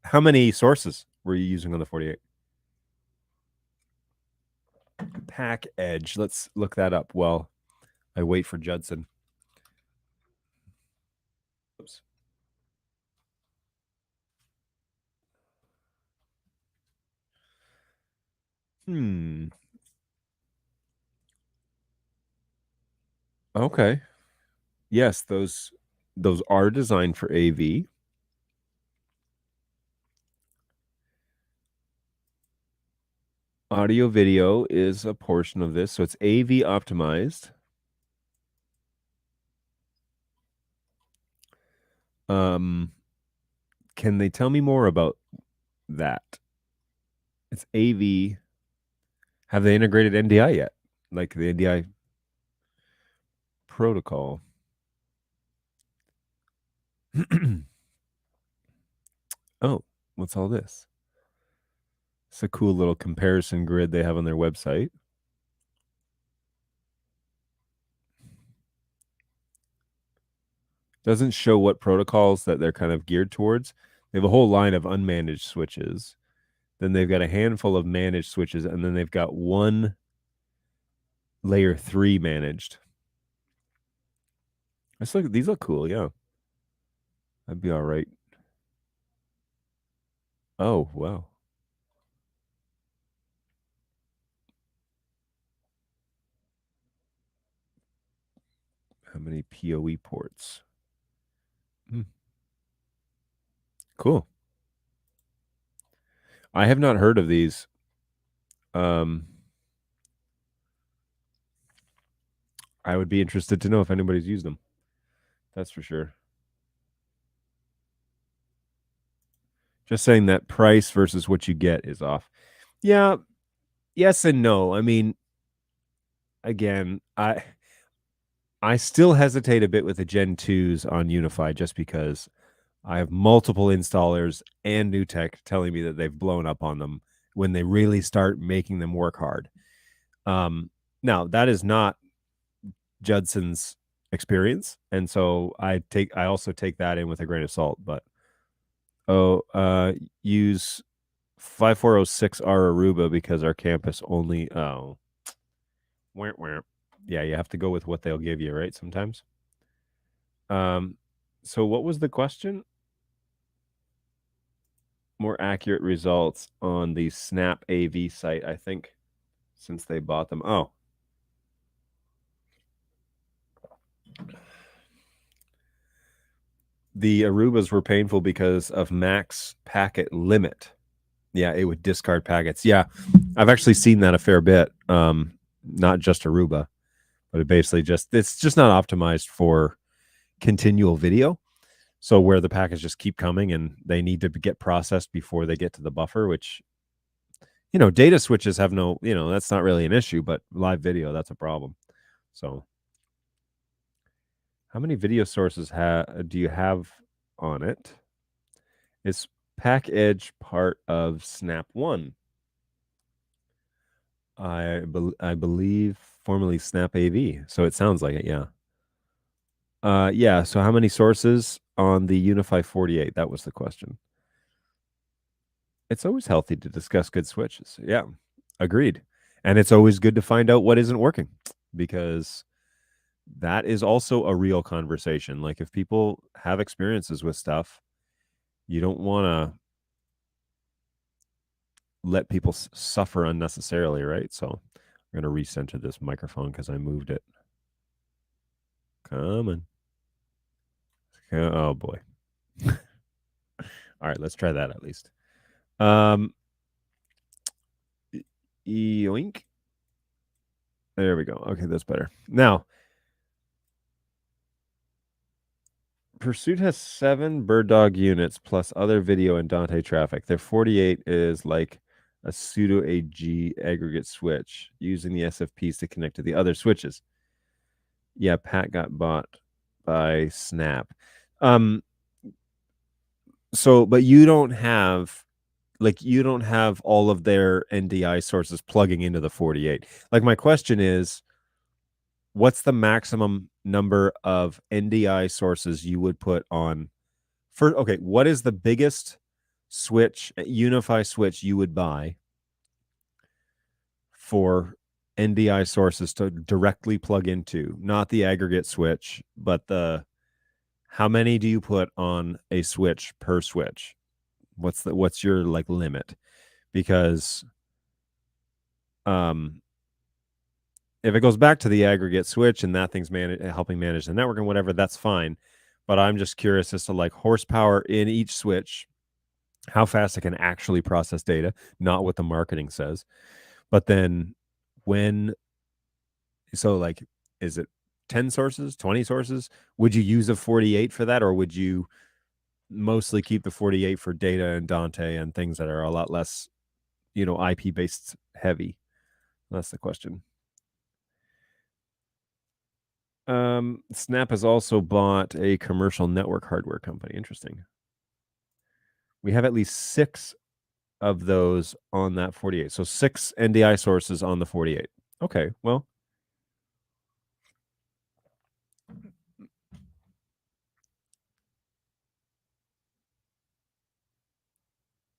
How many sources were you using on the 48? Pack Edge. Let's look that up while I wait for Judson. Oops. Okay. Yes, those are designed for AV. Audio video is a portion of this, so it's AV optimized. Can they tell me more about that? It's AV. Have they integrated NDI yet? Like the NDI protocol? Oh, what's all this? It's a cool little comparison grid they have on their website. Doesn't show what protocols that they're kind of geared towards. They have a whole line of unmanaged switches. Then they've got a handful of managed switches, and then they've got one layer 3 managed. These look cool, yeah. That'd be all right. Oh, wow. How many PoE ports? Cool. I have not heard of these. I would be interested to know if anybody's used them. That's for sure. Just saying that price versus what you get is off. Yeah. Yes and no. I mean, again, I still hesitate a bit with the Gen 2s on Unify, just because I have multiple installers and new tech telling me that they've blown up on them when they really start making them work hard. Now, that is not Judson's experience, and so I also take that in with a grain of salt. But use 5406R Aruba because our campus only yeah, you have to go with what they'll give you, right? Sometimes. So what was the question? More accurate results on the Snap AV site, I think, since they bought them. Oh. The Arubas were painful because of max packet limit. Yeah, it would discard packets. Yeah, I've actually seen that a fair bit. Not just Aruba, but it's just not optimized for continual video. So where the packets just keep coming and they need to get processed before they get to the buffer, which, data switches have no, that's not really an issue, but live video, that's a problem. So how many video sources do you have on it? Is Pack Edge part of Snap One? I believe formerly Snap AV. So it sounds like it, yeah. Yeah, so how many sources on the Unify 48? That was the question. It's always healthy to discuss good switches. Yeah, agreed. And it's always good to find out what isn't working, because that is also a real conversation. Like, if people have experiences with stuff, you don't want to let people suffer unnecessarily, right? So I'm going to recenter this microphone because I moved it. Come on. Oh, boy. All right, let's try that at least. Yoink. There we go. Okay, that's better. Now, Pursuit has 7 BirdDog units plus other video and Dante traffic. Their 48 is like a pseudo AG aggregate switch using the SFPs to connect to the other switches. Yeah, Pat got bought by Snap. So, but you don't have all of their NDI sources plugging into the 48. Like, my question is, what's the maximum number of NDI sources you would put on what is the biggest switch, Unify switch, you would buy for NDI sources to directly plug into? Not the aggregate switch, but how many do you put on a switch per switch? What's your limit? Because if it goes back to the aggregate switch and that thing's helping manage the network and whatever, that's fine. But I'm just curious as to horsepower in each switch, how fast it can actually process data, not what the marketing says. But then is it 10 sources, 20 sources? Would you use a 48 for that, or would you mostly keep the 48 for data and Dante and things that are a lot less, IP based heavy? That's the question. Snap has also bought a commercial network hardware company. Interesting. We have at least 6 of those on that 48. So 6 NDI sources on the 48. Okay, well,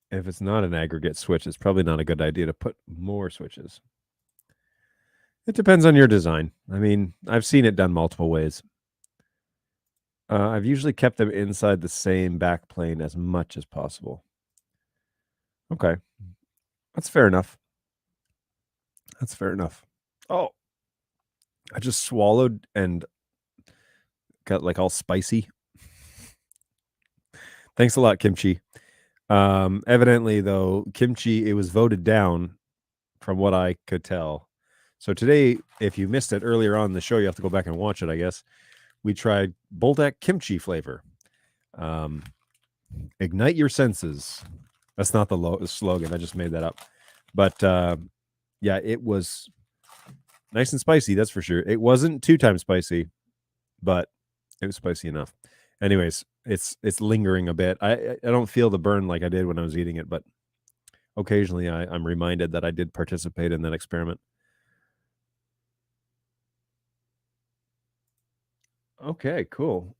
if it's not an aggregate switch, it's probably not a good idea to put more switches. It depends on your design. I mean, I've seen it done multiple ways. I've usually kept them inside the same backplane as much as possible. Okay. That's fair enough. That's fair enough. Oh, I just swallowed and got all spicy. Thanks a lot, Kimchi. Evidently, though, Kimchi, it was voted down from what I could tell. So today, if you missed it earlier on in the show, you have to go back and watch it, I guess. We tried Boldak kimchi flavor. Ignite your senses. That's not the slogan. I just made that up. But yeah, it was nice and spicy, that's for sure. It wasn't 2 times spicy, but it was spicy enough. Anyways, it's lingering a bit. I don't feel the burn like I did when I was eating it, but occasionally I'm reminded that I did participate in that experiment. Okay, cool.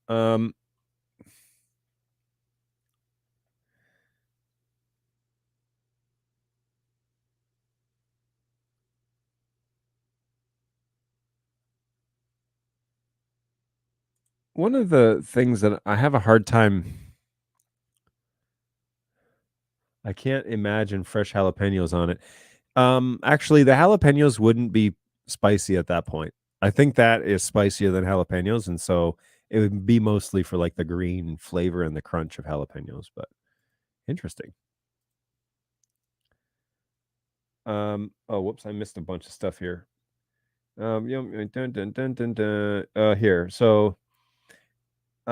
One of the things that I have a hard time, I can't imagine fresh jalapenos on it. Actually, the jalapenos wouldn't be spicy at that point. I think that is spicier than jalapenos, and so it would be mostly for like the green flavor and the crunch of jalapenos. But interesting. Oh, whoops, I missed a bunch of stuff here. Here. So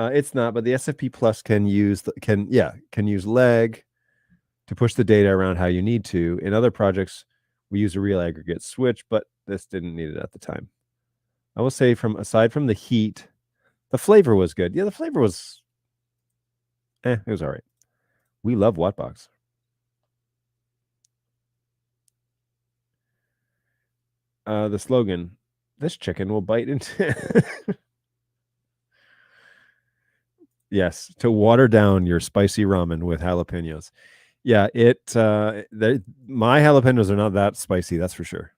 it's not, but the SFP Plus can use can use leg to push the data around how you need to. In other projects, we use a real aggregate switch, but this didn't need it at the time. I will say, from aside from the heat, the flavor was good. Yeah, the flavor was, it was all right. We love Wattbox. The slogan: "This chicken will bite into." Yes, to water down your spicy ramen with jalapenos. Yeah, my jalapenos are not that spicy, that's for sure.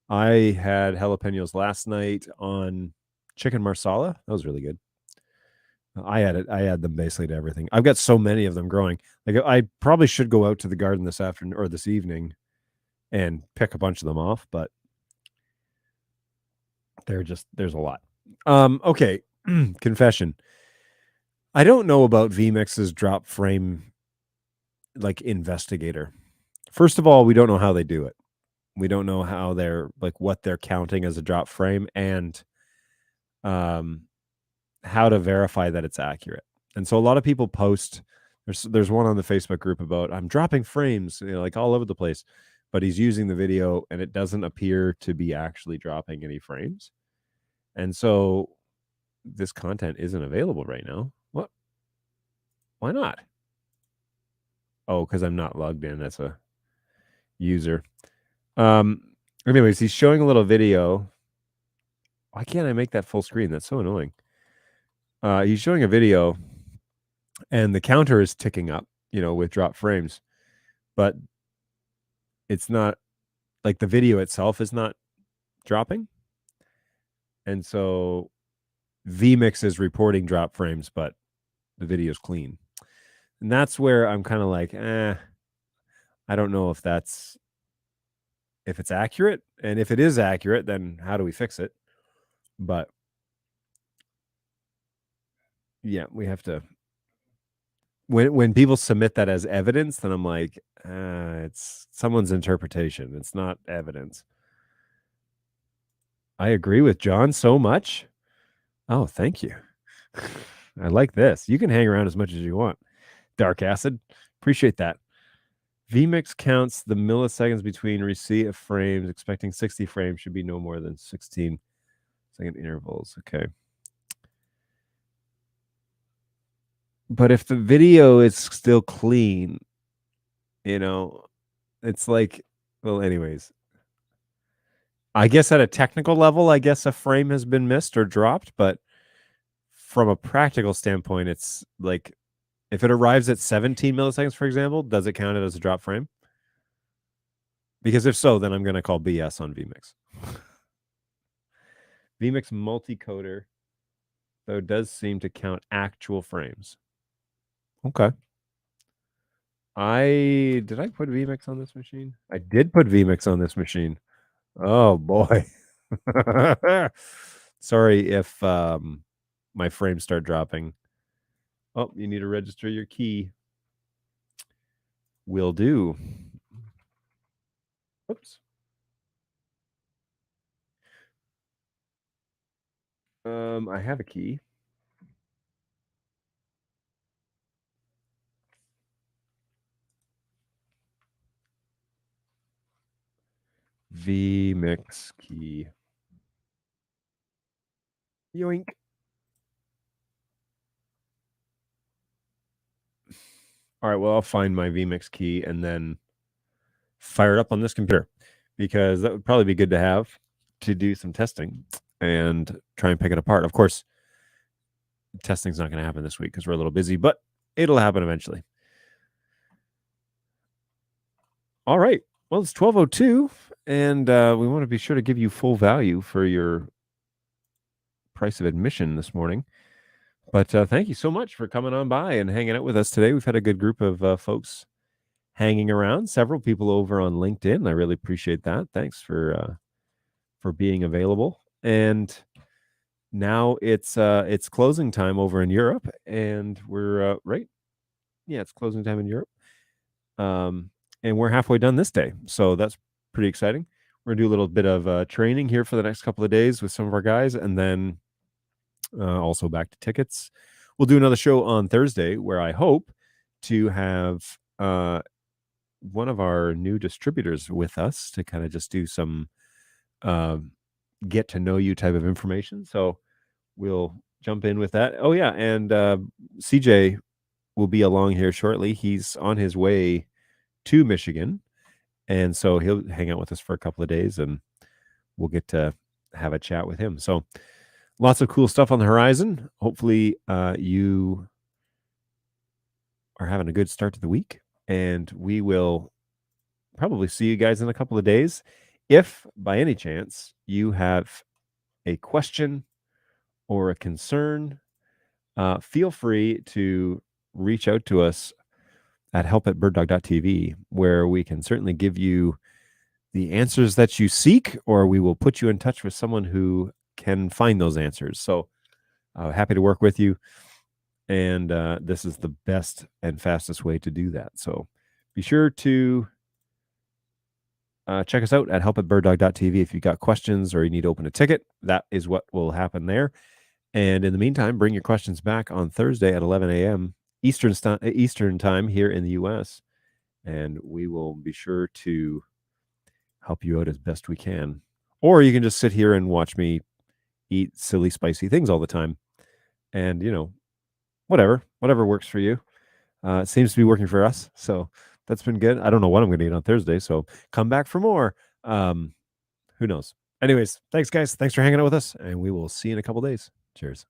I had jalapenos last night on chicken marsala. That was really good. I add them basically to everything. I've got so many of them growing. Like, I probably should go out to the garden this afternoon or this evening and pick a bunch of them off, but there's a lot. Okay. Confession. I don't know about vMix's drop frame like investigator. First of all, we don't know how they do it. We don't know how they're like what they're counting as a drop frame, and um how to verify that it's accurate. And so a lot of people post, there's one on the Facebook group about, I'm dropping frames, like all over the place, but he's using the video and it doesn't appear to be actually dropping any frames. And so this content isn't available right now. What? Why not? Oh, because I'm not logged in as a user. Um, Anyways, he's showing a little video. Why can't I make that full screen? That's so annoying. He's showing a video and the counter is ticking up, with drop frames, but it's not, like, the video itself is not dropping. And so vMix is reporting drop frames, but the video is clean. And that's where I'm kind of like, I don't know if it's accurate. And if it is accurate, then how do we fix it? But yeah, we have to, when people submit that as evidence, then I'm like, it's someone's interpretation. It's not evidence. I agree with John so much. Oh, thank you. I like this. You can hang around as much as you want. Dark Acid. Appreciate that. vMix counts the milliseconds between receipt of frames. Expecting 60 frames should be no more than 16-second intervals. Okay. But if the video is still clean, it's like, well, anyways. I guess at a technical level, I guess a frame has been missed or dropped, but from a practical standpoint, it's like, if it arrives at 17 milliseconds, for example, does it count it as a drop frame? Because if so, then I'm going to call BS on vMix. vMix multicoder, though, does seem to count actual frames. Okay. Did I put vMix on this machine? I did put vMix on this machine. Oh boy. Sorry if my frames start dropping. Oh, you need to register your key. Will do. Oops. I have a key. vMix key. Yoink. All right, well, I'll find my vMix key and then fire it up on this computer, because that would probably be good to have to do some testing and try and pick it apart. Of course, testing's not going to happen this week because we're a little busy, but it'll happen eventually. All right. Well, it's 12:02, and we want to be sure to give you full value for your price of admission this morning. But thank you so much for coming on by and hanging out with us today. We've had a good group of folks hanging around. Several people over on LinkedIn. I really appreciate that. Thanks for being available. And now it's closing time over in Europe, and we're right. Yeah, it's closing time in Europe. And we're halfway done this day, so that's pretty exciting. We're gonna do a little bit of training here for the next couple of days with some of our guys, and then also back to tickets. We'll do another show on Thursday where I hope to have one of our new distributors with us to kind of just do some get to know you type of information. So we'll jump in with that. Oh yeah, and CJ will be along here shortly. He's on his way to Michigan, and so he'll hang out with us for a couple of days, and we'll get to have a chat with him. So lots of cool stuff on the horizon. Hopefully you are having a good start to the week, and we will probably see you guys in a couple of days. If by any chance you have a question or a concern, feel free to reach out to us at help@birddog.tv, where we can certainly give you the answers that you seek, or we will put you in touch with someone who can find those answers. So happy to work with you. And this is the best and fastest way to do that. So be sure to check us out at help@birddog.tv. If you've got questions or you need to open a ticket, that is what will happen there. And in the meantime, bring your questions back on Thursday at 11 a.m. Eastern time here in the U.S. And we will be sure to help you out as best we can. Or you can just sit here and watch me eat silly, spicy things all the time. And, whatever works for you. It seems to be working for us. So that's been good. I don't know what I'm going to eat on Thursday. So come back for more. Who knows? Anyways, thanks, guys. Thanks for hanging out with us. And we will see you in a couple days. Cheers.